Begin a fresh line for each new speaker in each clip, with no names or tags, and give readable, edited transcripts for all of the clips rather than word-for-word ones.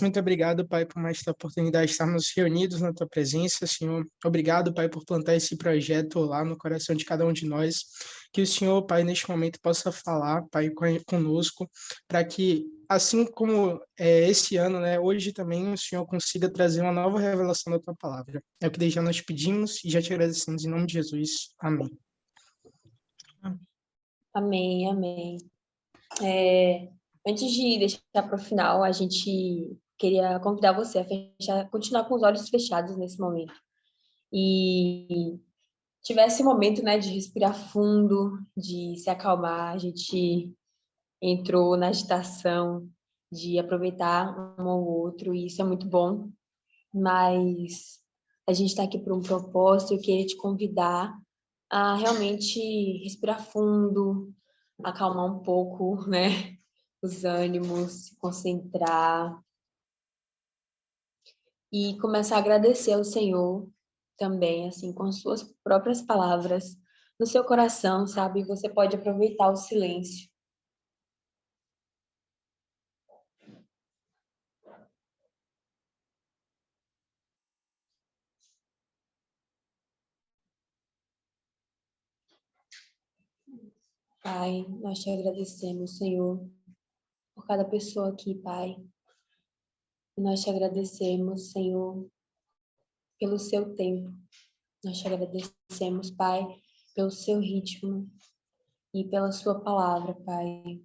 muito obrigado, Pai, por mais esta oportunidade de estarmos reunidos na Tua presença, Senhor. Obrigado, Pai, por plantar esse projeto lá no coração de cada um de nós. Que o Senhor, Pai, neste momento possa falar, Pai, conosco, para que, assim como esse ano, né, hoje também o Senhor consiga trazer uma nova revelação da Tua palavra. É o que desde já nós pedimos e já te agradecemos em nome de Jesus. Amém.
Amém, amém. Antes de deixar para o final, a gente queria convidar você a continuar com os olhos fechados nesse momento. E tiver esse momento, né, de respirar fundo, de se acalmar. A gente entrou na agitação de aproveitar um ao outro, e isso é muito bom. Mas a gente está aqui por um propósito. Eu queria te convidar a realmente respirar fundo, acalmar um pouco, né, os ânimos, se concentrar e começar a agradecer ao Senhor também, assim, com as suas próprias palavras, no seu coração, sabe? Você pode aproveitar o silêncio. Pai, nós te agradecemos, Senhor, por cada pessoa aqui, Pai. E nós te agradecemos, Senhor, pelo seu tempo. Nós te agradecemos, Pai, pelo seu ritmo e pela sua palavra, Pai.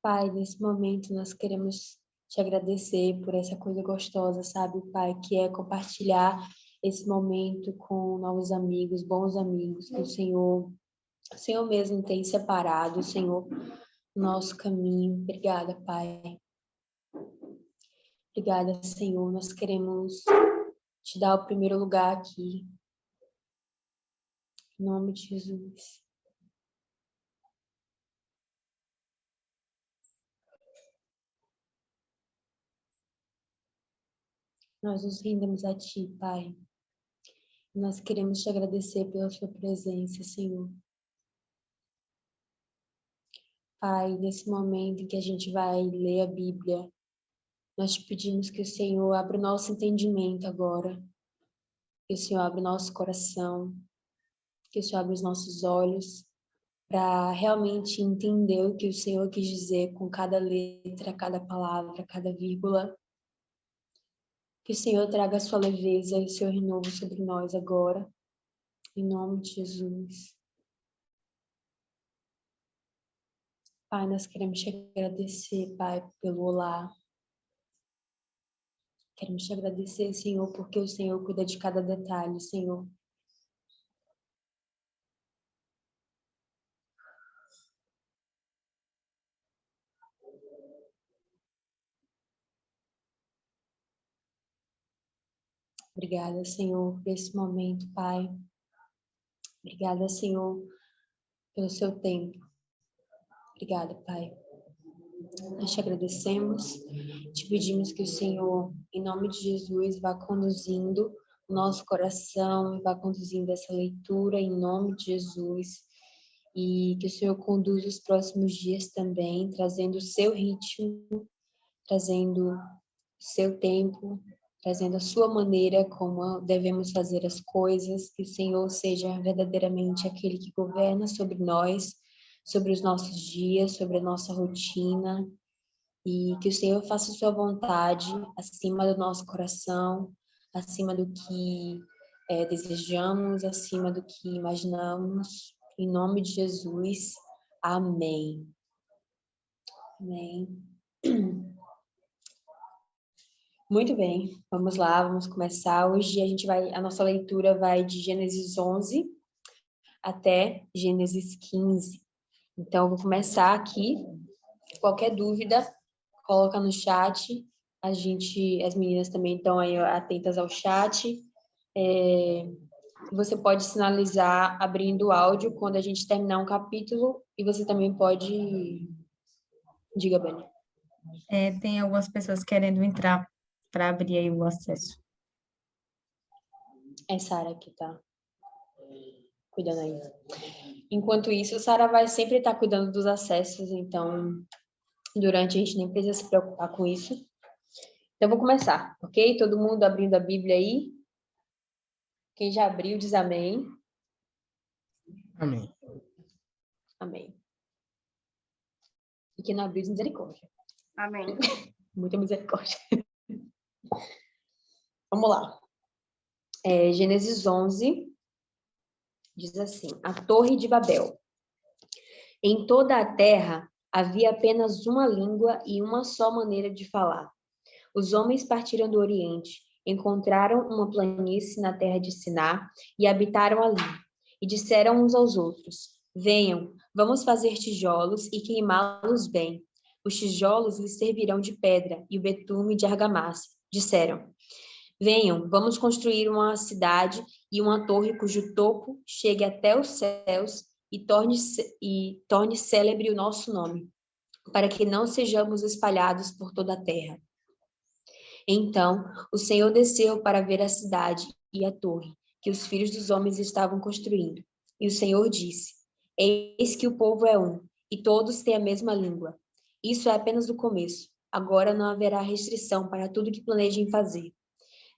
Pai, nesse momento nós queremos te agradecer por essa coisa gostosa, sabe, Pai, que é compartilhar esse momento com novos amigos, bons amigos, que o Senhor mesmo tem separado, Senhor, o nosso caminho. Obrigada, Pai. Obrigada, Senhor. Nós queremos te dar o primeiro lugar aqui. Em nome de Jesus. Nós nos rendemos a Ti, Pai. Nós queremos te agradecer pela Sua presença, Senhor. Pai, nesse momento em que a gente vai ler a Bíblia, nós te pedimos que o Senhor abra o nosso entendimento agora, que o Senhor abra o nosso coração, que o Senhor abra os nossos olhos para realmente entender o que o Senhor quis dizer com cada letra, cada palavra, cada vírgula. Que o Senhor traga a sua leveza e o seu renovo sobre nós agora, em nome de Jesus. Pai, nós queremos te agradecer, Pai, pelo olá. Queremos te agradecer, Senhor, porque o Senhor cuida de cada detalhe, Senhor. Obrigada, Senhor, por esse momento, Pai. Obrigada, Senhor, pelo seu tempo. Obrigada, Pai. Nós te agradecemos, te pedimos que o Senhor, em nome de Jesus, vá conduzindo o nosso coração, vá conduzindo essa leitura em nome de Jesus, e que o Senhor conduza os próximos dias também, trazendo o seu ritmo, trazendo o seu tempo, trazendo a sua maneira como devemos fazer as coisas, que o Senhor seja verdadeiramente aquele que governa sobre nós, sobre os nossos dias, sobre a nossa rotina, e que o Senhor faça a sua vontade acima do nosso coração, acima do que desejamos, acima do que imaginamos, em nome de Jesus. Amém. Amém. Muito bem, vamos lá, vamos começar. Hoje a nossa leitura vai de Gênesis 11 até Gênesis 15. Então, eu vou começar aqui. Qualquer dúvida, coloca no chat. As meninas também estão aí atentas ao chat. Você pode sinalizar abrindo o áudio quando a gente terminar um capítulo, e você também pode... Diga, Bani.
Tem algumas pessoas querendo entrar para abrir aí o acesso.
É Sara aqui, tá? cuidando aí. Enquanto isso, Sara vai sempre estar cuidando dos acessos, então, durante a gente nem precisa se preocupar com isso. Então, eu vou começar, ok? Todo mundo abrindo a Bíblia aí. Quem já abriu, diz amém.
Amém.
Amém. E quem não abriu, diz misericórdia.
Amém.
Muita misericórdia. Vamos lá. Gênesis 11 diz assim: a Torre de Babel. Em toda a terra havia apenas uma língua e uma só maneira de falar. Os homens partiram do Oriente, encontraram uma planície na terra de Siná e habitaram ali. E disseram uns aos outros: venham, vamos fazer tijolos e queimá-los bem. Os tijolos lhes servirão de pedra e o betume de argamassa. Disseram: venham, vamos construir uma cidade e uma torre cujo topo chegue até os céus e torne célebre o nosso nome, para que não sejamos espalhados por toda a terra. Então o Senhor desceu para ver a cidade e a torre que os filhos dos homens estavam construindo. E o Senhor disse: eis que o povo é um, e todos têm a mesma língua. Isso é apenas o começo. Agora não haverá restrição para tudo que planejem fazer.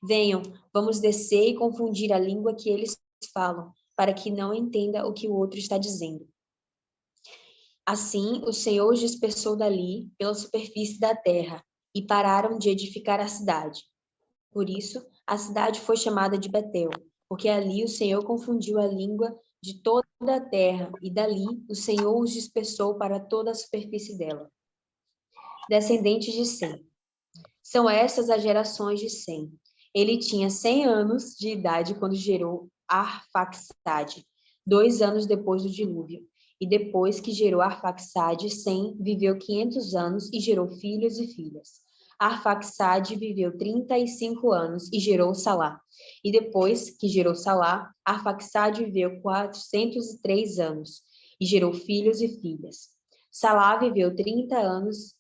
Venham, vamos descer e confundir a língua que eles falam, para que não entenda o que o outro está dizendo. Assim, o Senhor os dispersou dali pela superfície da terra, e pararam de edificar a cidade. Por isso, a cidade foi chamada de Betel, porque ali o Senhor confundiu a língua de toda a terra, e dali o Senhor os dispersou para toda a superfície dela. Descendentes de Sem. São essas as gerações de Sem. Ele tinha 100 anos de idade quando gerou Arfaxade, 2 anos depois do dilúvio. E depois que gerou Arfaxade, Sem viveu 500 anos e gerou filhos e filhas. Arfaxade viveu 35 anos e gerou Salá. E depois que gerou Salá, Arfaxade viveu 403 anos e gerou filhos e filhas. Salá viveu 30 anos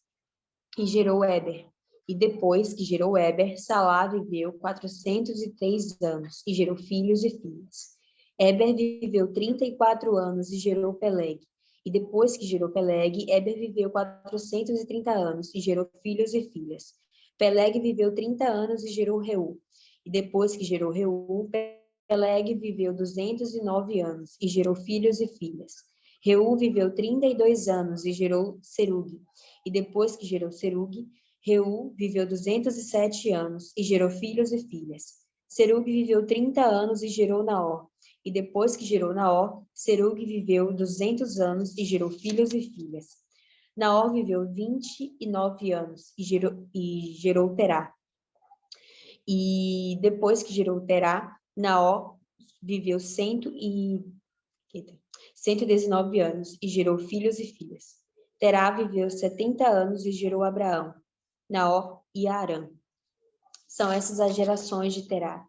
e gerou Éber. E depois que gerou Éber, Salá viveu 403 anos e gerou filhos e filhas. Éber viveu 34 anos e gerou Peleg. E depois que gerou Peleg, Éber viveu 430 anos e gerou filhos e filhas. Peleg viveu 30 anos e gerou Reu. E depois que gerou Reu, Peleg viveu 209 anos e gerou filhos e filhas. Reu viveu 32 anos e gerou Serug. E depois que gerou Serug, Reu viveu 207 anos e gerou filhos e filhas. Serug viveu 30 anos e gerou Naor. E depois que gerou Naor, Serug viveu 200 anos e gerou filhos e filhas. Naor viveu 29 anos e gerou Terá. E depois que gerou Terá, Naor viveu 119 anos e gerou filhos e filhas. Terá viveu 70 anos e gerou Abraão, Naor e Arã. São essas as gerações de Terá.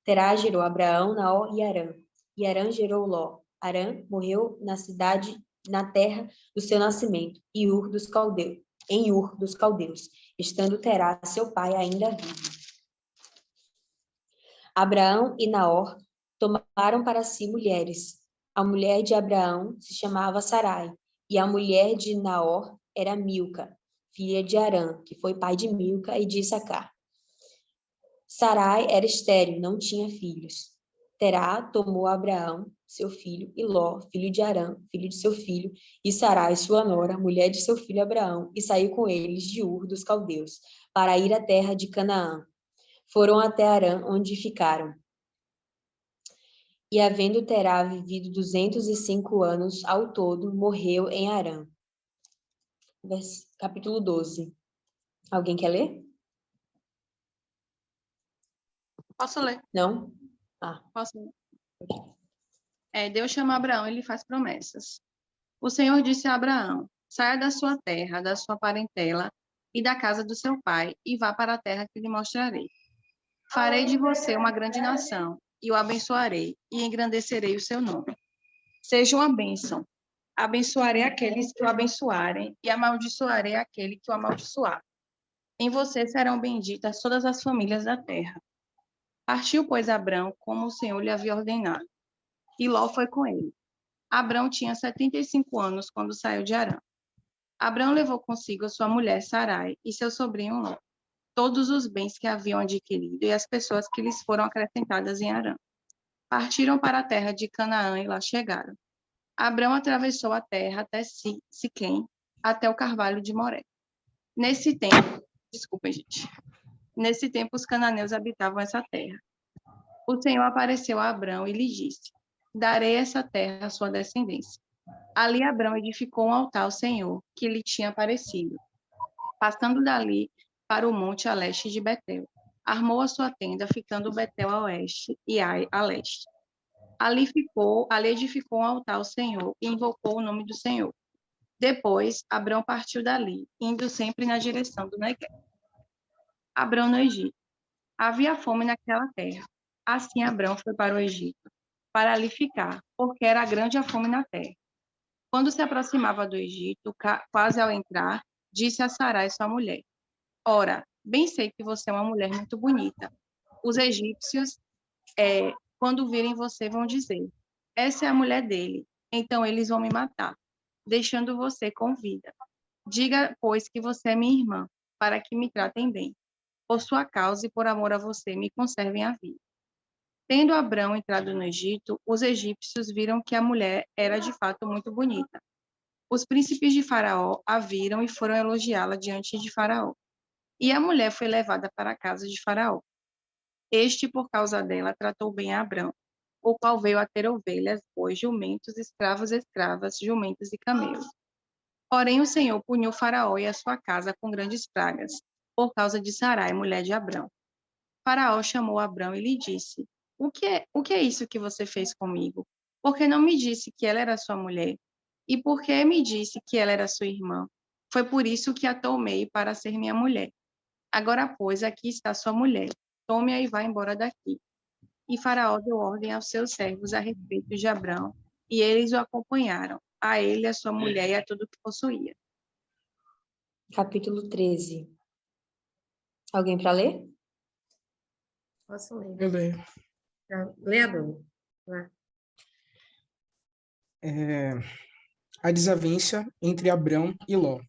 Terá gerou Abraão, Naor e Arã. E Arã gerou Ló. Arã morreu na terra do seu nascimento, em Ur dos Caldeus, estando Terá, seu pai, ainda vivo. Abraão e Naor tomaram para si mulheres. A mulher de Abraão se chamava Sarai, e a mulher de Naor era Milca, filha de Arã, que foi pai de Milca e de Issacar. Sarai era estéril, não tinha filhos. Terá tomou Abraão, seu filho, e Ló, filho de Arã, filho de seu filho, e Sarai, sua nora, mulher de seu filho Abraão, e saiu com eles de Ur dos Caldeus, para ir à terra de Canaã. Foram até Arã, onde ficaram. E havendo Terá vivido 205 anos ao todo, morreu em Arã. Capítulo 12. Alguém quer ler?
Posso ler?
Não?
Posso ler? Deus chama Abraão e lhe faz promessas. O Senhor disse a Abraão: saia da sua terra, da sua parentela e da casa do seu pai, e vá para a terra que lhe mostrarei. Farei de você uma grande nação, e o abençoarei, e engrandecerei o seu nome. Seja uma bênção. Abençoarei aqueles que o abençoarem, e amaldiçoarei aquele que o amaldiçoar. Em você serão benditas todas as famílias da terra. Partiu, pois, Abrão, como o Senhor lhe havia ordenado. e Ló foi com ele. Abrão tinha 75 anos quando saiu de Harã. Abrão levou consigo sua mulher Sarai e seu sobrinho Ló, todos os bens que haviam adquirido e as pessoas que lhes foram acrescentadas em Harã. Partiram para a terra de Canaã e lá chegaram. Abrão atravessou a terra até Siquém, até o carvalho de Moré. Nesse tempo, desculpem, gente. Nesse tempo, os cananeus habitavam essa terra. O Senhor apareceu a Abrão e lhe disse: darei essa terra à sua descendência. Ali Abrão edificou um altar ao Senhor, que lhe tinha aparecido. Passando dali para o monte a leste de Betel, armou a sua tenda, ficando Betel a oeste e Ai a leste. Ali edificou um altar ao Senhor e invocou o nome do Senhor. Depois, Abrão partiu dali, indo sempre na direção do Negueb. Abrão no Egito. Havia fome naquela terra. Assim Abrão foi para o Egito, para ali ficar, porque era grande a fome na terra. Quando se aproximava do Egito, quase ao entrar, disse a Sarai, sua mulher: ora, bem sei que você é uma mulher muito bonita. Os egípcios, quando virem você, vão dizer: essa é a mulher dele. Então eles vão me matar, deixando você com vida. Diga, pois, que você é minha irmã, para que me tratem bem. Por sua causa e por amor a você, me conservem a vida. Tendo Abrão entrado no Egito, os egípcios viram que a mulher era de fato muito bonita. Os príncipes de Faraó a viram e foram elogiá-la diante de Faraó. E a mulher foi levada para a casa de Faraó. Este, por causa dela, tratou bem a Abrão, o qual veio a ter ovelhas, bois, jumentos, escravos, escravas, jumentos e camelos. Porém, o Senhor puniu Faraó e a sua casa com grandes pragas, por causa de Sarai, mulher de Abrão. Faraó chamou Abrão e lhe disse: o que é isso que você fez comigo? Por que não me disse que ela era sua mulher? E por que me disse que ela era sua irmã? Foi por isso que a tomei para ser minha mulher. Agora, pois, aqui está sua mulher. Tome-a e vá embora daqui. E Faraó deu ordem aos seus servos a respeito de Abrão, e eles o acompanharam, a ele, a sua mulher e a tudo que possuía.
Capítulo 13. Alguém para ler?
Posso ler?
Eu leio.
Lê a Dona. Vai.
A desavença entre Abrão e Ló.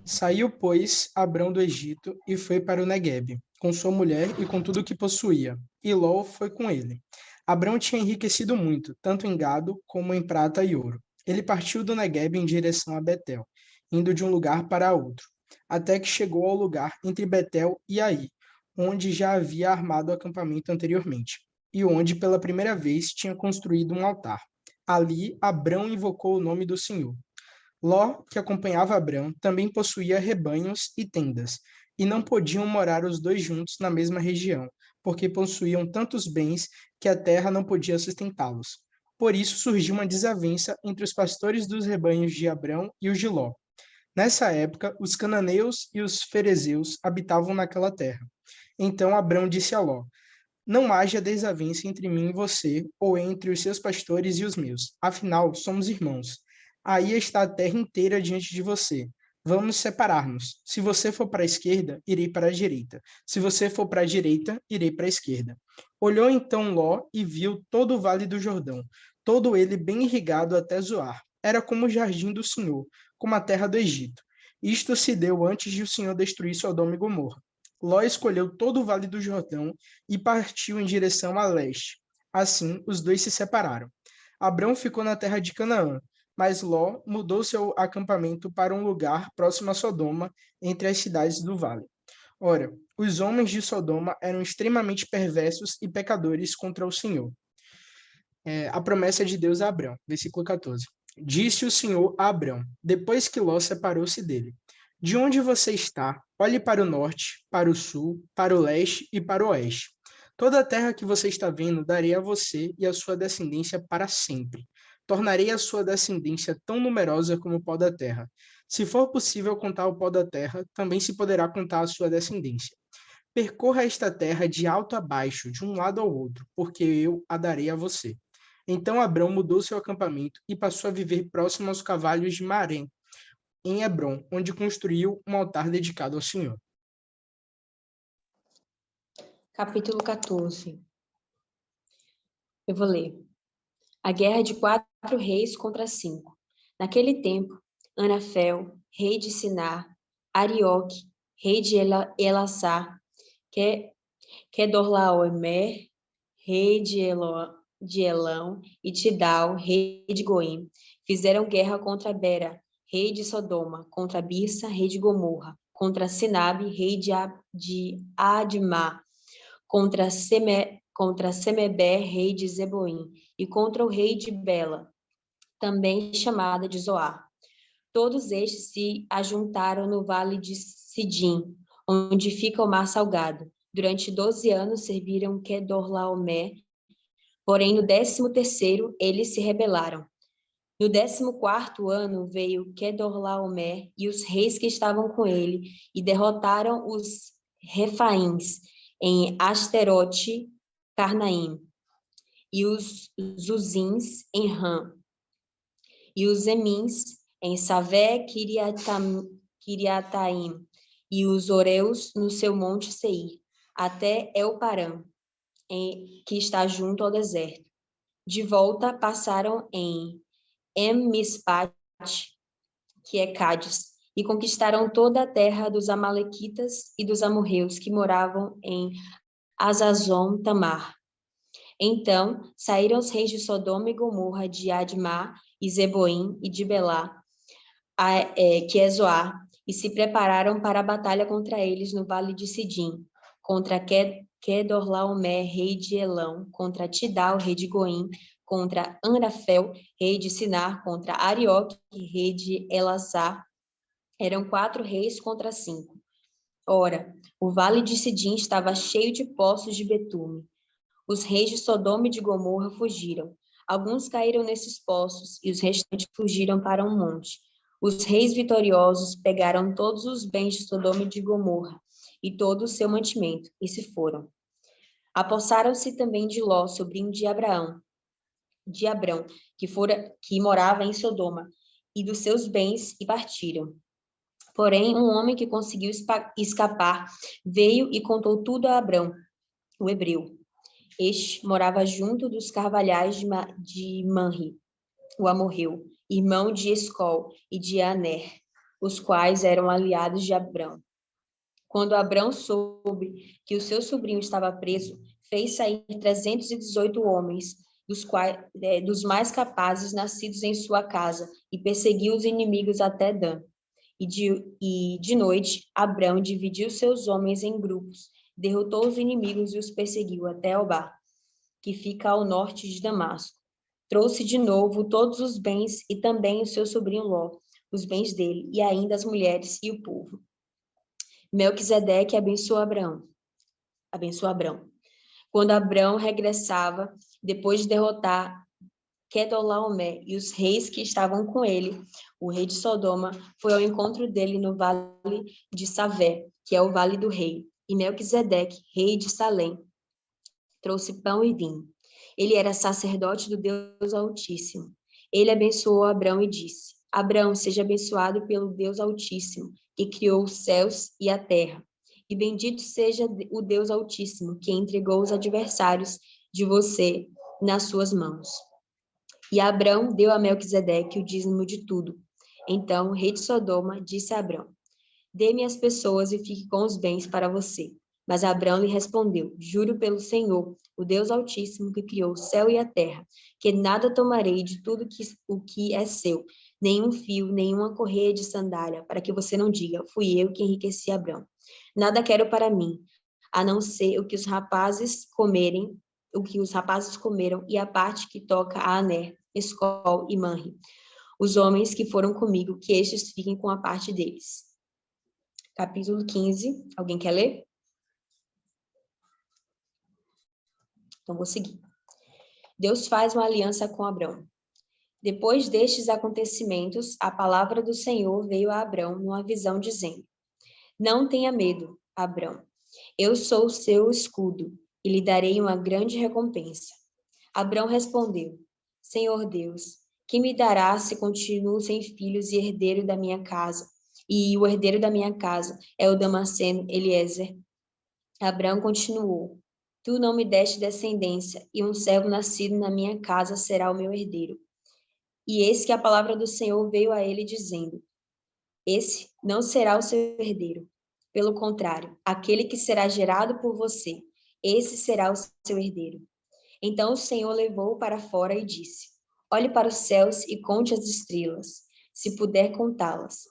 Saiu, pois, Abrão do Egito e foi para o Neguebe, com sua mulher e com tudo o que possuía, e Ló foi com ele. Abrão tinha enriquecido muito, tanto em gado como em prata e ouro. Ele partiu do Neguebe em direção a Betel, indo de um lugar para outro, até que chegou ao lugar entre Betel e Ai, onde já havia armado acampamento anteriormente, e onde pela primeira vez tinha construído um altar. Ali, Abrão invocou o nome do Senhor. Ló, que acompanhava Abrão, também possuía rebanhos e tendas, e não podiam morar os dois juntos na mesma região, porque possuíam tantos bens que a terra não podia sustentá-los. Por isso surgiu uma desavença entre os pastores dos rebanhos de Abrão e os de Ló. Nessa época, os cananeus e os ferezeus habitavam naquela terra. Então Abrão disse a Ló: não haja desavença entre mim e você, ou entre os seus pastores e os meus. Afinal, somos irmãos. Aí está a terra inteira diante de você. Vamos separar-nos. Se você for para a esquerda, irei para a direita. Se você for para a direita, irei para a esquerda. Olhou então Ló e viu todo o vale do Jordão, todo ele bem irrigado até Zoar. Era como o jardim do Senhor, como a terra do Egito. Isto se deu antes de o Senhor destruir Sodoma e Gomorra. Ló escolheu todo o vale do Jordão e partiu em direção a leste. Assim, os dois se separaram. Abrão ficou na terra de Canaã, mas Ló mudou seu acampamento para um lugar próximo a Sodoma, entre as cidades do vale. Ora, os homens de Sodoma eram extremamente perversos e pecadores contra o Senhor. A promessa de Deus a Abrão, versículo 14. Disse o Senhor a Abrão, depois que Ló separou-se dele: de onde você está, olhe para o norte, para o sul, para o leste e para o oeste. Toda a terra que você está vendo darei a você e a sua descendência para sempre. Tornarei a sua descendência tão numerosa como o pó da terra. Se for possível contar o pó da terra, também se poderá contar a sua descendência. Percorra esta terra de alto a baixo, de um lado ao outro, porque eu a darei a você. Então Abrão mudou seu acampamento e passou a viver próximo aos cavalos de Maré, em Hebrom, onde construiu um altar dedicado ao Senhor.
Capítulo 14. Eu vou ler. A guerra de 4 reis contra 5. Naquele tempo, Anafel, rei de Sinar, Arioque, rei de Elassar, Kedorlaomer, rei de Elão, e Tidal, rei de Goim, fizeram guerra contra Bera, rei de Sodoma, contra Birsa, rei de Gomorra, contra Sinabe, rei de Admá, contra Semeber, rei de Zeboim, e contra o rei de Bela, também chamada de Zoar. Todos estes se ajuntaram no vale de Sidim, onde fica o mar salgado. Durante 12 anos serviram Kedorlaomer, porém no 13º eles se rebelaram. No 14º ano veio Kedorlaomer e os reis que estavam com ele e derrotaram os Refaíns em Asterote, Carnaim, e os Zuzins em Ram, e os Emins em Savé, Kiriataim, e os Oreus no seu monte Seir, até Elparã, que está junto ao deserto. De volta passaram em Mispat, que é Cádiz, e conquistaram toda a terra dos amalequitas e dos amorreus que moravam em Azazon Tamar. Então saíram os reis de Sodoma e Gomorra, de Admá e Zeboim e de Belá, que é Zoar, e se prepararam para a batalha contra eles no vale de Sidim, contra Kedorlaomer, rei de Elão, contra Tidal, rei de Goim, contra Anrafel, rei de Sinar, contra Arioque, rei de Elassar. Eram 4 reis contra 5. Ora, o vale de Sidim estava cheio de poços de betume. Os reis de Sodoma e de Gomorra fugiram. Alguns caíram nesses poços, e os restantes fugiram para um monte. Os reis vitoriosos pegaram todos os bens de Sodoma e de Gomorra, e todo o seu mantimento, e se foram. Apossaram-se também de Ló, sobrinho de Abrão, que morava em Sodoma, e dos seus bens, e partiram. Porém, um homem que conseguiu escapar veio e contou tudo a Abrão, o hebreu. Este morava junto dos carvalhais de Manri, o amorreu, irmão de Escol e de Aner, os quais eram aliados de Abrão. Quando Abrão soube que o seu sobrinho estava preso, fez sair 318 homens, dos mais capazes nascidos em sua casa, e perseguiu os inimigos até Dan. E de noite, Abrão dividiu seus homens em grupos, derrotou os inimigos e os perseguiu até Elbá, que fica ao norte de Damasco. Trouxe de novo todos os bens e também o seu sobrinho Ló, os bens dele, e ainda as mulheres e o povo. Melquisedeque abençoou Abrão. Quando Abrão regressava, depois de derrotar Kedorlaomer e os reis que estavam com ele, o rei de Sodoma foi ao encontro dele no vale de Savé, que é o vale do rei, e Melquisedeque, rei de Salém, trouxe pão e vinho. Ele era sacerdote do Deus Altíssimo. Ele abençoou Abrão e disse: Abrão, seja abençoado pelo Deus Altíssimo, que criou os céus e a terra. E bendito seja o Deus Altíssimo, que entregou os adversários de você nas suas mãos. E Abrão deu a Melquisedeque o dízimo de tudo. Então o rei de Sodoma disse a Abrão: dê-me as pessoas e fique com os bens para você. Mas Abrão lhe respondeu: juro pelo Senhor, o Deus Altíssimo, que criou o céu e a terra, que nada tomarei de tudo o que é seu, nenhum fio, nenhuma correia de sandália, para que você não diga: fui eu que enriqueci Abrão. Nada quero para mim, a não ser o que os rapazes comeram, e a parte que toca a Aner, Escol e Manri. Os homens que foram comigo, que estes fiquem com a parte deles. Capítulo 15. Alguém quer ler? Então, vou seguir. Deus faz uma aliança com Abrão. Depois destes acontecimentos, a palavra do Senhor veio a Abrão numa visão, dizendo: não tenha medo, Abrão. Eu sou o seu escudo e lhe darei uma grande recompensa. Abrão respondeu: Senhor Deus, que me dará se continuo sem filhos e herdeiro da minha casa? E o herdeiro da minha casa é o Damasceno Eliezer. Abrão continuou: Tu não me deste descendência, e um servo nascido na minha casa será o meu herdeiro. E eis que a palavra do Senhor veio a ele, dizendo: Esse não será o seu herdeiro. Pelo contrário, aquele que será gerado por você, esse será o seu herdeiro. Então o Senhor levou-o para fora e disse: Olhe para os céus e conte as estrelas, se puder contá-las.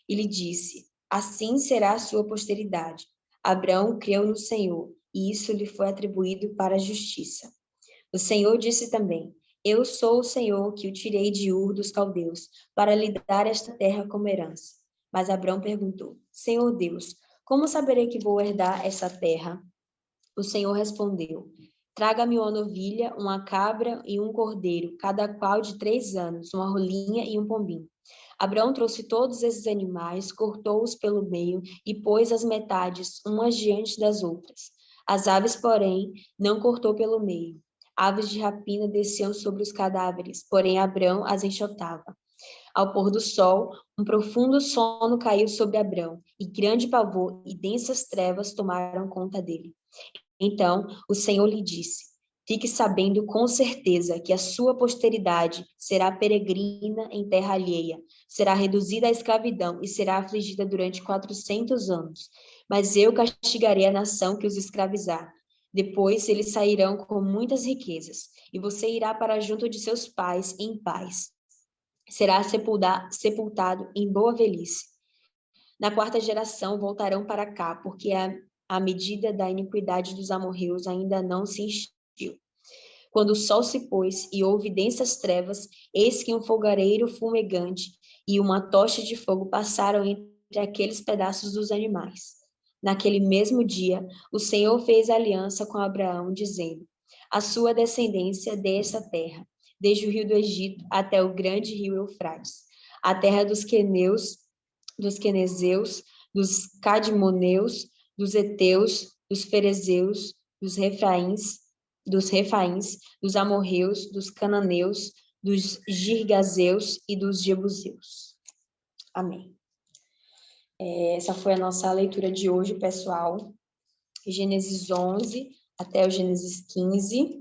E lhe disse: Assim será a sua posteridade. Abraão creu no Senhor, e isso lhe foi atribuído para a justiça. O Senhor disse também: Eu sou o Senhor que o tirei de Ur dos caldeus, para lhe dar esta terra como herança. Mas Abraão perguntou: Senhor Deus, como saberei que vou herdar essa terra? O Senhor respondeu: Traga-me uma novilha, uma cabra e um cordeiro, cada qual de 3 anos, uma rolinha e um pombinho. Abraão trouxe todos esses animais, cortou-os pelo meio e pôs as metades umas diante das outras. As aves, porém, não cortou pelo meio. Aves de rapina desciam sobre os cadáveres, porém Abraão as enxotava. Ao pôr do sol, um profundo sono caiu sobre Abraão, e grande pavor e densas trevas tomaram conta dele. Então o Senhor lhe disse: Fique sabendo com certeza que a sua posteridade será peregrina em terra alheia, será reduzida à escravidão e será afligida durante 400 anos. Mas eu castigarei a nação que os escravizar. Depois eles sairão com muitas riquezas, e você irá para junto de seus pais em paz. Será sepultado em boa velhice. Na 4ª geração voltarão para cá, porque a medida da iniquidade dos amorreus ainda não se encheu. Quando o sol se pôs e houve densas trevas, eis que um fogareiro fumegante e uma tocha de fogo passaram entre aqueles pedaços dos animais. Naquele mesmo dia, o Senhor fez aliança com Abraão, dizendo: A sua descendência dê essa terra, desde o rio do Egito até o grande rio Eufrates, a terra dos queneus, dos quenezeus, dos cadmoneus, dos heteus, dos ferezeus, dos refaíns, dos amorreus, dos cananeus, dos girgazeus e dos jebuseus. Amém. Essa foi a nossa leitura de hoje, pessoal. Gênesis 11 até o Gênesis 15.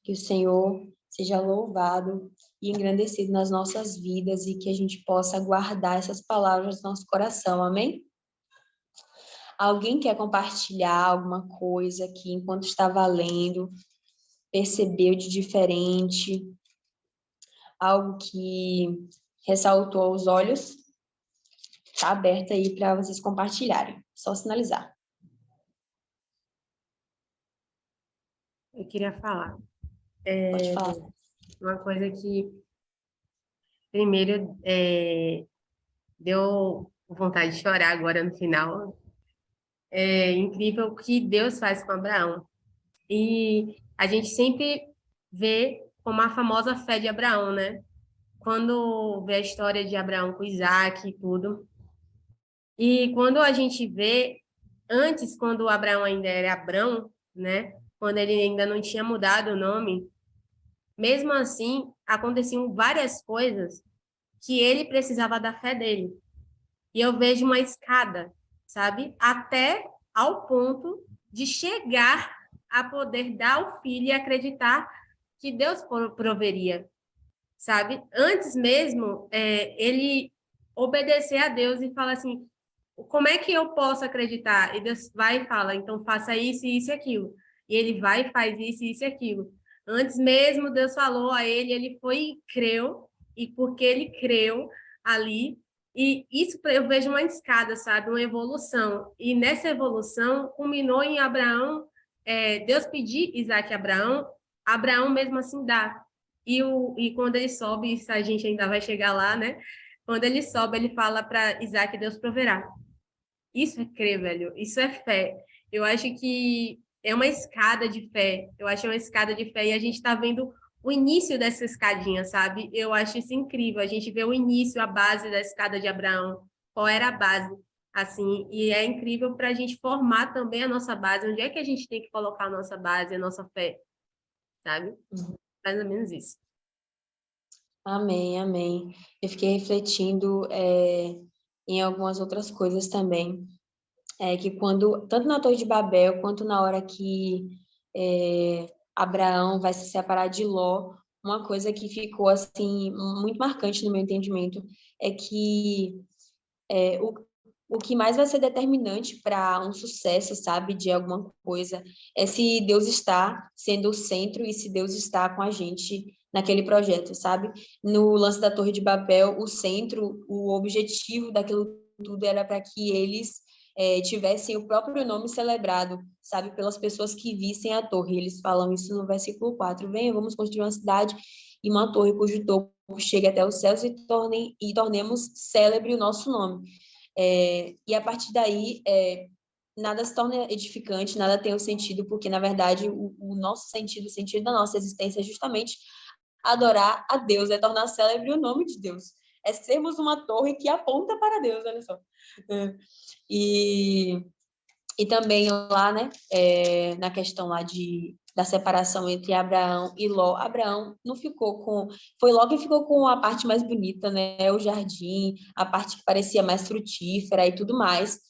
Que o Senhor seja louvado e engrandecido nas nossas vidas e que a gente possa guardar essas palavras no nosso coração. Amém? Alguém quer compartilhar alguma coisa que, enquanto estava lendo, percebeu de diferente? Algo que ressaltou aos olhos? Está aberto aí para vocês compartilharem. Só sinalizar.
Eu queria falar.
Pode falar.
Uma coisa que, primeiro, deu vontade de chorar agora no final. É incrível o que Deus faz com Abraão. E a gente sempre vê como a famosa fé de Abraão, né? Quando vê a história de Abraão com Isaac e tudo. E quando a gente vê, antes, quando Abraão ainda era Abrão, né? Quando ele ainda não tinha mudado o nome, mesmo assim, aconteciam várias coisas que ele precisava da fé dele. E eu vejo uma escada, sabe? Até ao ponto de chegar a poder dar ao filho e acreditar que Deus proveria, sabe? Antes mesmo, ele obedecer a Deus e falar assim, como é que eu posso acreditar? E Deus vai e fala, então faça isso, isso e aquilo. E ele vai e faz isso, isso e aquilo. Antes mesmo, Deus falou a ele, ele foi e creu, e porque ele creu ali, e isso eu vejo uma escada, sabe? Uma evolução. E nessa evolução, culminou em Abraão, Deus pedir Isaac a Abraão, Abraão mesmo assim dá. E quando ele sobe, isso a gente ainda vai chegar lá, né? Quando ele sobe, ele fala para Isaac, Deus proverá. Isso é crer, velho. Isso é fé. Eu acho que é uma escada de fé. Eu acho uma escada de fé e a gente está vendo o início dessa escadinha, sabe? Eu acho isso incrível. A gente vê o início, a base da escada de Abraão. Qual era a base? Assim, e é incrível para a gente formar também a nossa base. Onde é que a gente tem que colocar a nossa base, a nossa fé? Sabe? Mais ou menos isso.
Amém, amém. Eu fiquei refletindo em algumas outras coisas também. Que quando, tanto na Torre de Babel, quanto na hora que Abraão vai se separar de Ló. Uma coisa que ficou assim muito marcante no meu entendimento é que o que mais vai ser determinante para um sucesso, sabe, de alguma coisa, é se Deus está sendo o centro e se Deus está com a gente naquele projeto, sabe? No lance da Torre de Babel, o centro, o objetivo daquilo tudo era para que eles tivessem o próprio nome celebrado, sabe, pelas pessoas que vissem a torre. Eles falam isso no versículo 4. Venha, vamos construir uma cidade e uma torre cujo topo chegue até os céus e tornemos célebre o nosso nome. E a partir daí, nada se torna edificante, nada tem um sentido, porque, na verdade, o nosso sentido, o sentido da nossa existência é justamente adorar a Deus, é tornar célebre o nome de Deus, é sermos uma torre que aponta para Deus, olha só. E também lá, né, na questão lá da separação entre Abraão e Ló, Abraão não ficou com... Foi Ló que ficou com a parte mais bonita, né, o jardim, a parte que parecia mais frutífera e tudo mais.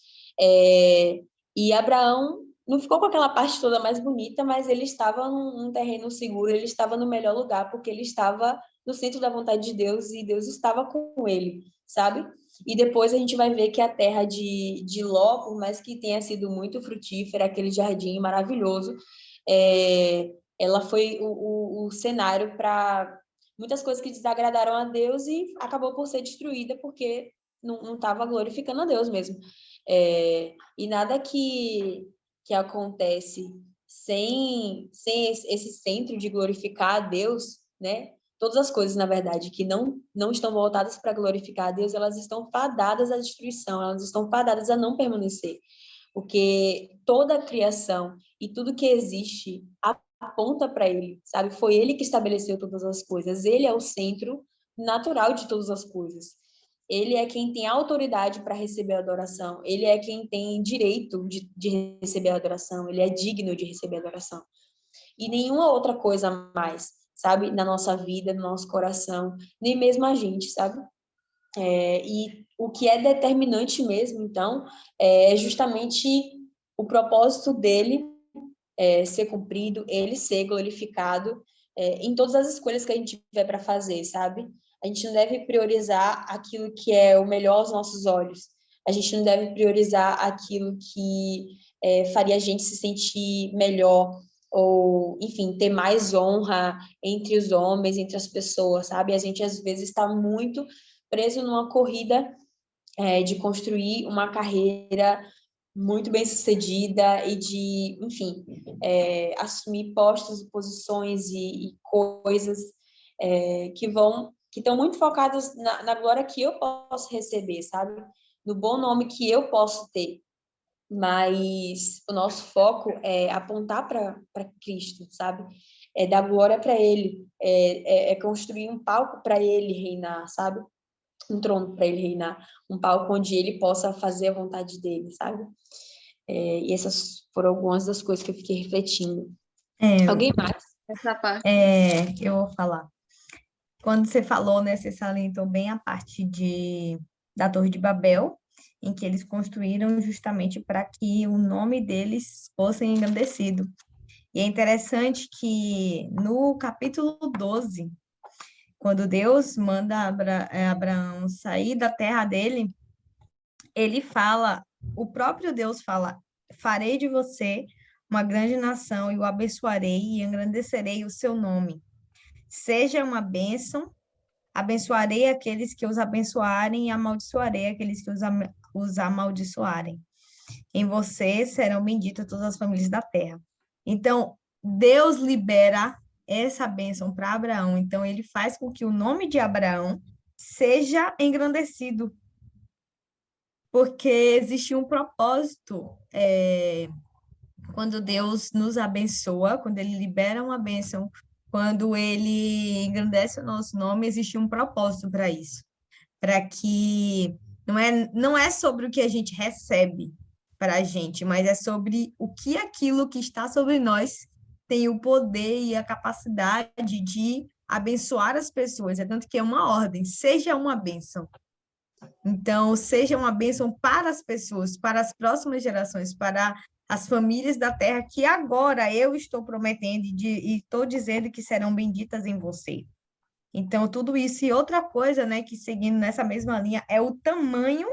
E Abraão não ficou com aquela parte toda mais bonita, mas ele estava num terreno seguro, ele estava no melhor lugar, porque ele estava no centro da vontade de Deus e Deus estava com ele, sabe? E depois a gente vai ver que a terra de Ló, por mais que tenha sido muito frutífera, aquele jardim maravilhoso, ela foi o cenário para muitas coisas que desagradaram a Deus e acabou por ser destruída porque não estava glorificando a Deus mesmo. E nada que acontece sem esse centro de glorificar a Deus, né? Todas as coisas, na verdade, que não estão voltadas para glorificar a Deus, elas estão fadadas à destruição, elas estão fadadas a não permanecer. Porque toda a criação e tudo que existe aponta para Ele, sabe? Foi Ele que estabeleceu todas as coisas. Ele é o centro natural de todas as coisas. Ele é quem tem autoridade para receber a adoração. Ele é quem tem direito de receber a adoração. Ele é digno de receber a adoração. E nenhuma outra coisa mais, sabe? Na nossa vida, no nosso coração, nem mesmo a gente, sabe? E o que é determinante mesmo, então, é justamente o propósito dele ser cumprido, ele ser glorificado em todas as escolhas que a gente tiver para fazer, sabe? A gente não deve priorizar aquilo que é o melhor aos nossos olhos. A gente não deve priorizar aquilo que faria a gente se sentir melhor ou, enfim, ter mais honra entre os homens, entre as pessoas, sabe? A gente, às vezes, está muito preso numa corrida de construir uma carreira muito bem sucedida e de, enfim, assumir postos, posições e coisas que estão muito focadas na glória que eu posso receber, sabe? No bom nome que eu posso ter. Mas o nosso foco é apontar para Cristo, sabe? É dar glória para Ele, é construir um palco para Ele reinar, sabe? Um trono para Ele reinar, um palco onde Ele possa fazer a vontade dEle, sabe? E essas foram algumas das coisas que eu fiquei refletindo. Alguém mais?
Essa parte.
Eu vou falar. Quando você falou, né, você salientou bem a parte da Torre de Babel, em que eles construíram justamente para que o nome deles fosse engrandecido. E é interessante que no capítulo 12, quando Deus manda Abraão sair da terra dele, ele fala, o próprio Deus fala, farei de você uma grande nação e o abençoarei e engrandecerei o seu nome. Seja uma bênção, abençoarei aqueles que os abençoarem e amaldiçoarei aqueles que os amaldiçoarem. Em você serão benditas todas as famílias da terra. Então, Deus libera essa bênção para Abraão. Então, ele faz com que o nome de Abraão seja engrandecido. Porque existe um propósito. Quando Deus nos abençoa, quando ele libera uma bênção, quando ele engrandece o nosso nome, existe um propósito para isso. Para que não é sobre o que a gente recebe para a gente, mas é sobre o que aquilo que está sobre nós tem o poder e a capacidade de abençoar as pessoas. É tanto que é uma ordem, seja uma bênção. Então, seja uma bênção para as pessoas, para as próximas gerações, para as famílias da terra que agora eu estou prometendo e estou dizendo que serão benditas em você. Então, tudo isso e outra coisa, né, que seguindo nessa mesma linha, é o tamanho,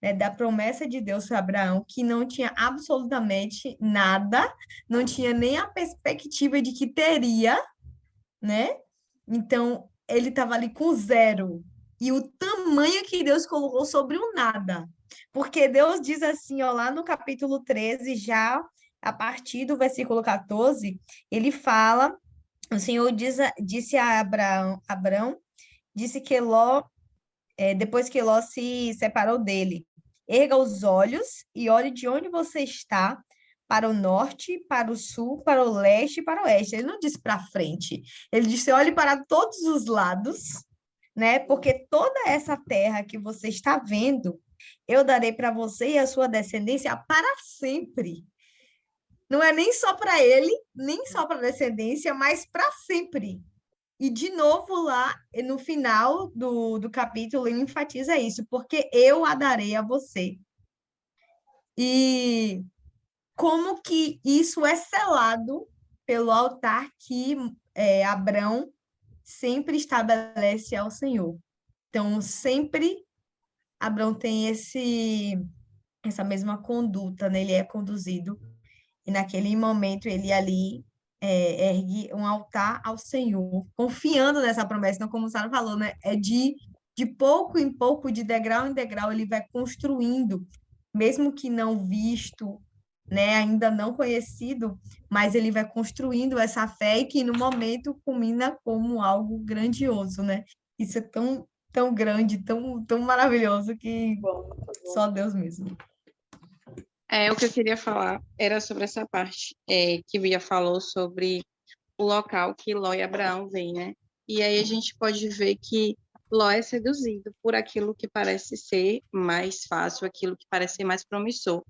né, da promessa de Deus para Abraão, que não tinha absolutamente nada, não tinha nem a perspectiva de que teria, né? Então, ele estava ali com zero. E o tamanho que Deus colocou sobre o nada. Porque Deus diz assim, ó, lá no capítulo 13, já a partir do versículo 14, ele fala, o Senhor disse a Abraão, disse que Ló, depois que Ló se separou dele, erga os olhos e olhe de onde você está, para o norte, para o sul, para o leste e para o oeste. Ele não disse para frente. Ele disse: olhe para todos os lados, né? Porque toda essa terra que você está vendo, eu darei para você e a sua descendência para sempre. Não é nem só para ele, nem só para a descendência, mas para sempre. E, de novo, lá no final do capítulo, ele enfatiza isso, porque eu a darei a você. E como que isso é selado pelo altar que Abrão sempre estabelece ao Senhor. Então, sempre Abrão tem essa mesma conduta, né? Ele é conduzido, e naquele momento ele ali ergue um altar ao Senhor, confiando nessa promessa. Então, como o Sara falou, né? É de pouco em pouco, de degrau em degrau, ele vai construindo, mesmo que não visto, né, ainda não conhecido, mas ele vai construindo essa fé e que no momento culmina como algo grandioso, né? Isso é tão, tão grande, tão, tão maravilhoso que só Deus mesmo.
O que eu queria falar era sobre essa parte que Bia falou sobre o local que Ló e Abraão vêm, né? E aí a gente pode ver que Ló é seduzido por aquilo que parece ser mais fácil, aquilo que parece ser mais promissor.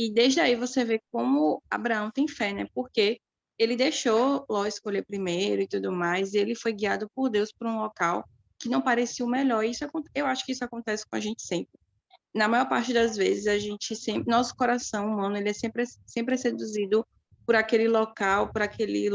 E desde aí você vê como Abraão tem fé, né? Porque ele deixou Ló escolher primeiro e tudo mais, e ele foi guiado por Deus para um local que não parecia o melhor. E eu acho que isso acontece com a gente sempre. Na maior parte das vezes, a gente sempre, nosso coração humano, ele é sempre seduzido por aquele local, por aquele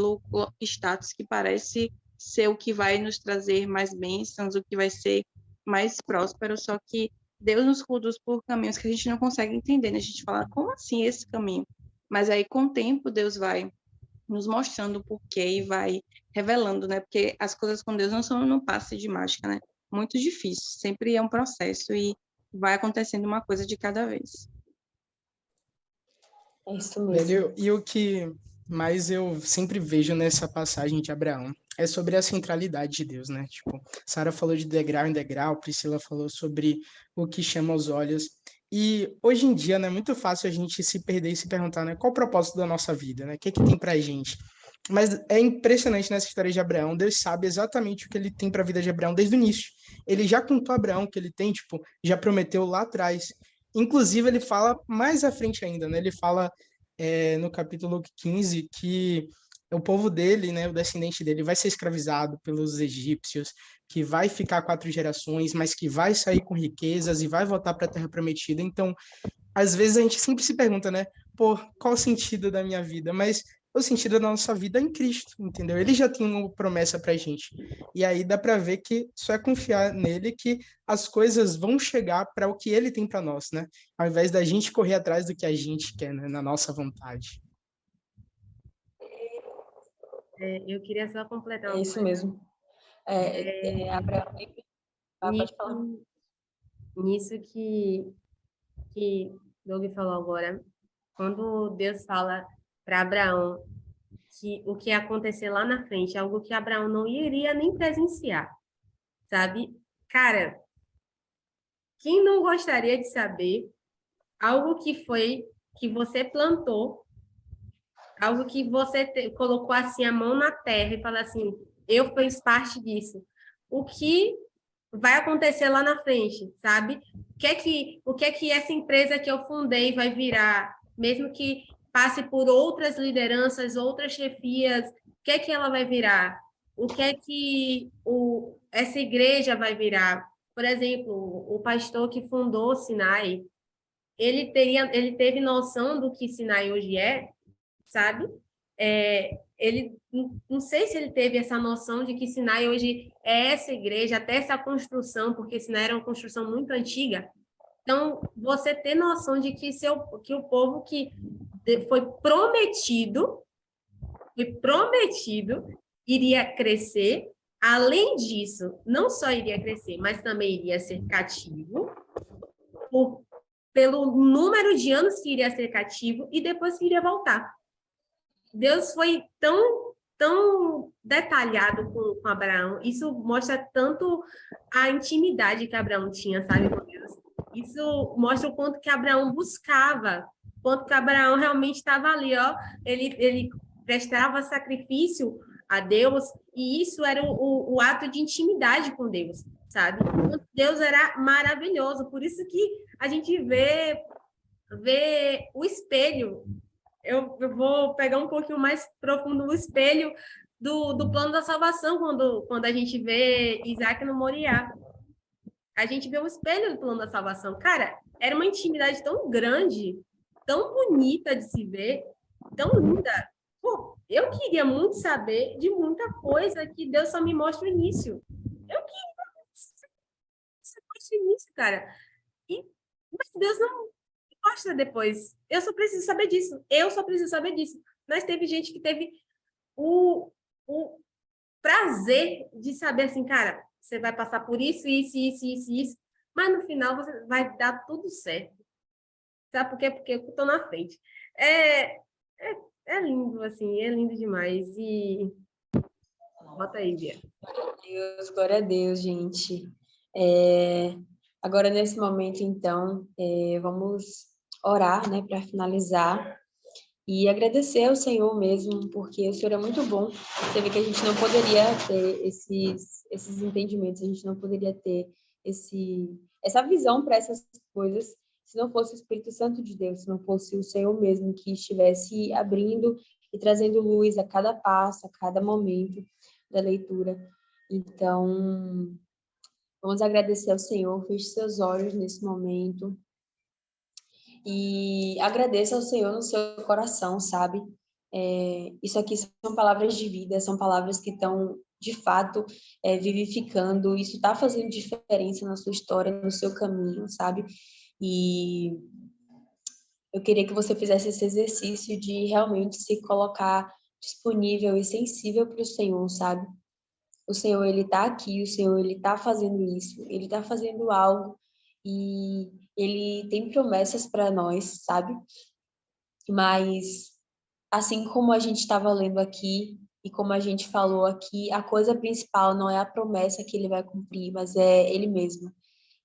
status que parece ser o que vai nos trazer mais bênçãos, o que vai ser mais próspero, só que Deus nos conduz por caminhos que a gente não consegue entender, né? A gente fala, como assim esse caminho? Mas aí, com o tempo, Deus vai nos mostrando o porquê e vai revelando, né? Porque as coisas com Deus não são num passe de mágica, né? Muito difícil, sempre é um processo e vai acontecendo uma coisa de cada vez.
É isso mesmo.
E o que mais eu sempre vejo nessa passagem de Abraão é sobre a centralidade de Deus, né? Tipo, Sara falou de degrau em degrau, Priscila falou sobre o que chama os olhos. E hoje em dia, né, é muito fácil a gente se perder e se perguntar, né, qual o propósito da nossa vida, né? O que tem pra gente? Mas é impressionante nessa história de Abraão, Deus sabe exatamente o que ele tem para a vida de Abraão desde o início. Ele já contou a Abraão que ele tem, tipo, já prometeu lá atrás. Inclusive, ele fala mais à frente ainda, né? Ele fala no capítulo 15 que o povo dele, né, o descendente dele, vai ser escravizado pelos egípcios, que vai ficar 4 gerações, mas que vai sair com riquezas e vai voltar para a Terra Prometida. Então, às vezes a gente sempre se pergunta, né, pô, qual o sentido da minha vida? Mas o sentido da nossa vida é em Cristo, entendeu? Ele já tem uma promessa pra gente. E aí dá para ver que só é confiar nele que as coisas vão chegar para o que ele tem para nós, né? Ao invés da gente correr atrás do que a gente quer, né, na nossa vontade.
Eu queria só completar
É isso mesmo. Abraão, pode falar.
Nisso que Doug falou agora, quando Deus fala para Abraão que o que ia acontecer lá na frente, algo que Abraão não iria nem presenciar, sabe? Cara, quem não gostaria de saber algo que você plantou, algo que você colocou assim a mão na terra e falou assim, eu fiz parte disso. O que vai acontecer lá na frente, sabe? O que é que essa empresa que eu fundei vai virar, mesmo que passe por outras lideranças, outras chefias, o que é que ela vai virar? O que é que essa igreja vai virar? Por exemplo, o pastor que fundou o Sinai, ele teve noção do que Sinai hoje é, sabe? Ele não sei se ele teve essa noção de que Sinai hoje é essa igreja, até essa construção, porque Sinai era uma construção muito antiga. Então, você ter noção de que o povo que foi prometido, iria crescer. Além disso, não só iria crescer, mas também iria ser cativo, pelo número de anos que iria ser cativo e depois que iria voltar. Deus foi tão detalhado com Abraão. Isso mostra tanto a intimidade que Abraão tinha, sabe, com Deus. Isso mostra o quanto que Abraão buscava, o quanto que Abraão realmente estava ali, ó. Ele prestava sacrifício a Deus, e isso era o ato de intimidade com Deus, sabe? Deus era maravilhoso, por isso que a gente vê o espelho. Eu vou pegar um pouquinho mais profundo o espelho do plano da salvação, quando a gente vê Isaac no Moriá. A gente vê o espelho do plano da salvação. Cara, era uma intimidade tão grande, tão bonita de se ver, tão linda. Pô, eu queria muito saber de muita coisa que Deus só me mostra o início. Eu queria você mostra o início, cara. Mas Deus não mostra depois. Eu só preciso saber disso. Mas teve gente que teve o prazer de saber assim, cara, você vai passar por isso, mas no final você vai dar tudo certo. Sabe por quê? Porque eu estou na frente. É lindo, assim, é lindo demais. E bota aí, Bia.
Glória a Deus, gente. Agora, nesse momento, então, vamos orar, né, para finalizar e agradecer ao Senhor mesmo, porque o Senhor é muito bom. Você vê que a gente não poderia ter esses entendimentos, a gente não poderia ter essa visão para essas coisas se não fosse o Espírito Santo de Deus, se não fosse o Senhor mesmo que estivesse abrindo e trazendo luz a cada passo, a cada momento da leitura. Então, vamos agradecer ao Senhor, feche seus olhos nesse momento e agradeça ao Senhor no seu coração, sabe? Isso aqui são palavras de vida, são palavras que estão, de fato, vivificando, isso está fazendo diferença na sua história, no seu caminho, sabe? E eu queria que você fizesse esse exercício de realmente se colocar disponível e sensível para o Senhor, sabe? O Senhor, Ele está aqui, o Senhor, Ele está fazendo isso, Ele está fazendo algo e Ele tem promessas para nós, sabe? Mas, assim como a gente estava lendo aqui e como a gente falou aqui, a coisa principal não é a promessa que Ele vai cumprir, mas é Ele mesmo.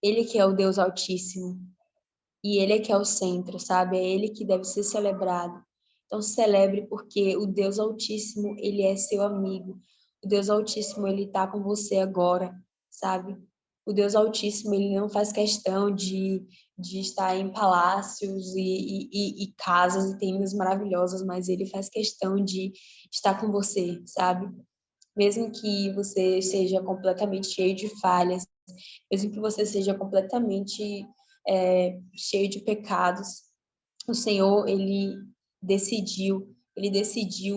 Ele que é o Deus Altíssimo e Ele que é o centro, sabe? É Ele que deve ser celebrado. Então, celebre porque o Deus Altíssimo, Ele é seu amigo. O Deus Altíssimo, Ele está com você agora, sabe? O Deus Altíssimo, Ele não faz questão de estar em palácios e casas e tendas maravilhosas, mas Ele faz questão de estar com você, sabe? Mesmo que você seja completamente cheio de falhas, mesmo que você seja completamente cheio de pecados, o Senhor, Ele decidiu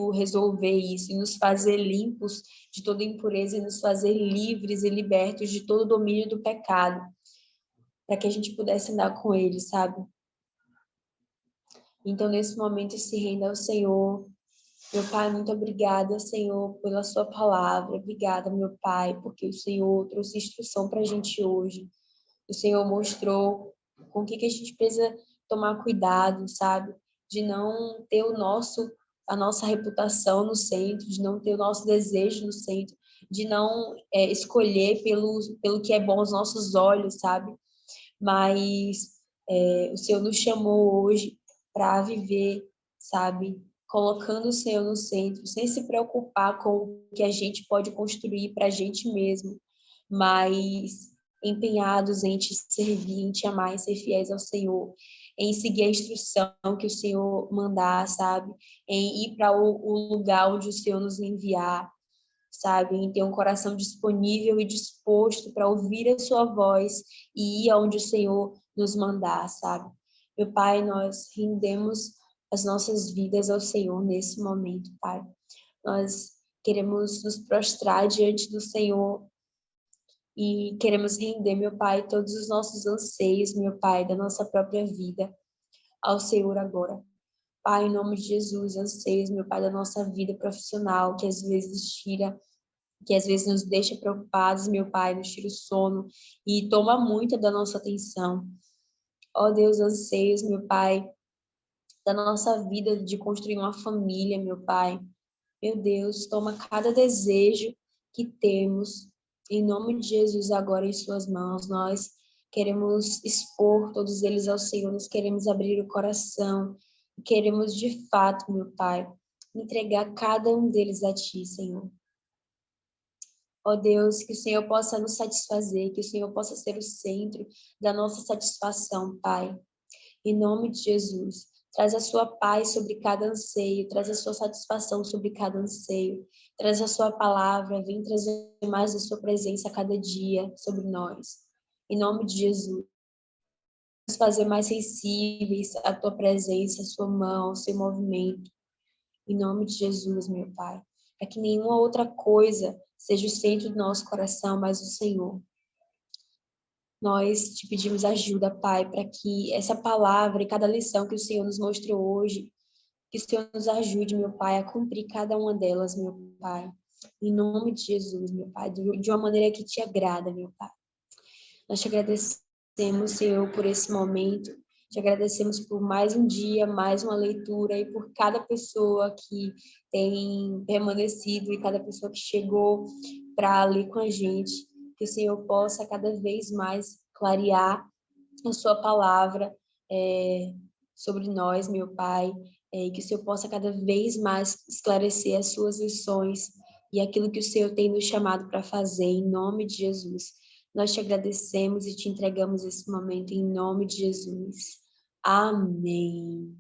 resolver isso e nos fazer limpos de toda impureza e nos fazer livres e libertos de todo o domínio do pecado, para que a gente pudesse andar com Ele, sabe? Então, nesse momento, se renda ao Senhor. Meu Pai, muito obrigada, Senhor, pela sua palavra. Obrigada, meu Pai, porque o Senhor trouxe instrução para a gente hoje. O Senhor mostrou com o que a gente precisa tomar cuidado, sabe? De não ter a nossa reputação no centro, de não ter o nosso desejo no centro, de não escolher pelo que é bom aos nossos olhos, sabe? Mas o Senhor nos chamou hoje para viver, sabe? Colocando o Senhor no centro, sem se preocupar com o que a gente pode construir para a gente mesmo, mas empenhados em te servir, em te amar, em ser fiéis ao Senhor, em seguir a instrução que o Senhor mandar, sabe? Em ir para o lugar onde o Senhor nos enviar, sabe? Em ter um coração disponível e disposto para ouvir a sua voz e ir aonde o Senhor nos mandar, sabe? Meu Pai, nós rendemos as nossas vidas ao Senhor nesse momento, Pai. Nós queremos nos prostrar diante do Senhor e queremos render, meu Pai, todos os nossos anseios, meu Pai, da nossa própria vida ao Senhor agora. Pai, em nome de Jesus, anseios, meu Pai, da nossa vida profissional, que às vezes nos deixa preocupados, meu Pai, nos tira o sono e toma muito da nossa atenção. Ó Deus, anseios, meu Pai, da nossa vida de construir uma família, meu Pai. Meu Deus, toma cada desejo que temos, em nome de Jesus, agora em suas mãos. Nós queremos expor todos eles ao Senhor, nós queremos abrir o coração, queremos de fato, meu Pai, entregar cada um deles a Ti, Senhor. Ó Deus, que o Senhor possa nos satisfazer, que o Senhor possa ser o centro da nossa satisfação, Pai. Em nome de Jesus, traz a sua paz sobre cada anseio, traz a sua satisfação sobre cada anseio, traz a sua palavra, vem trazer mais a sua presença a cada dia sobre nós. Em nome de Jesus, nos fazer mais sensíveis à tua presença, à sua mão, ao seu movimento. Em nome de Jesus, meu Pai, para que nenhuma outra coisa seja o centro do nosso coração, mas o Senhor. Nós te pedimos ajuda, Pai, para que essa palavra e cada lição que o Senhor nos mostrou hoje, que o Senhor nos ajude, meu Pai, a cumprir cada uma delas, meu Pai. Em nome de Jesus, meu Pai, de uma maneira que te agrada, meu Pai. Nós te agradecemos, Senhor, por esse momento. Te agradecemos por mais um dia, mais uma leitura e por cada pessoa que tem permanecido e cada pessoa que chegou para ler com a gente. Que o Senhor possa cada vez mais clarear a sua palavra sobre nós, meu Pai, e que o Senhor possa cada vez mais esclarecer as suas lições e aquilo que o Senhor tem nos chamado para fazer, em nome de Jesus. Nós te agradecemos e te entregamos esse momento em nome de Jesus. Amém.